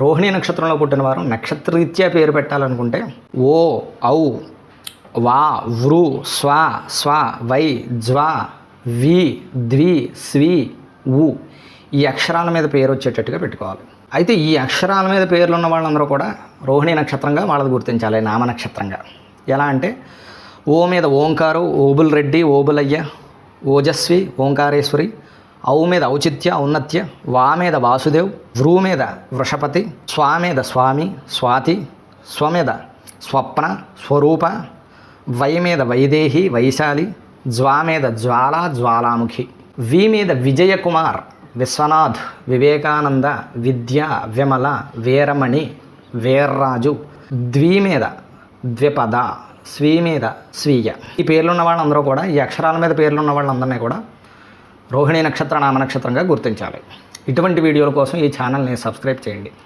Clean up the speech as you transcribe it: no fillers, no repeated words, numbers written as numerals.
రోహిణి నక్షత్రంలో పుట్టిన వారు నక్షత్రరీత్యా పేరు పెట్టాలనుకుంటే ఓ, ఔ, వా, వృ, స్వ, స్వ, వై, జ్వ, వి, ద్వి, స్వి, ఉ ఈ అక్షరాల మీద పేరు వచ్చేటట్టుగా పెట్టుకోవాలి. అయితే ఈ అక్షరాల మీద పేర్లు ఉన్న వాళ్ళందరూ కూడా రోహిణి నక్షత్రంగా వాళ్ళది గుర్తించాలి, నామ నక్షత్రంగా. ఎలా అంటే ఓ మీద ఓంకారు, ఓబుల్ రెడ్డి, ఓబులయ్య, ఓజస్వి, ఓంకారేశ్వరి, ఔ మీద ఔచిత్య, ఔన్నత్య, వా మీద వాసుదేవ్, వృ మీద వృషపతి, స్వా మీద స్వామి, స్వాతి, స్వ మీద స్వప్న, స్వరూప, వై మీద వైదేహి, వైశాలి, జ్వా మీద జ్వాల, జ్వాలాముఖి, వి మీద విజయకుమార్, విశ్వనాథ్, వివేకానంద, విద్య, విమల, వీరమణి, వీర్రాజు, ద్వి మీద ద్విపద, స్వీ మీద స్వీయ. ఈ పేర్లున్న వాళ్ళందరూ కూడా, ఈ అక్షరాల మీద పేర్లున్న వాళ్ళందరినీ కూడా రోహిణి నక్షత్ర నామ నక్షత్రంగా గుర్తించాలి. ఇటువంటి వీడియోల కోసం ఈ ఛానల్ని సబ్స్క్రైబ్ చేయండి.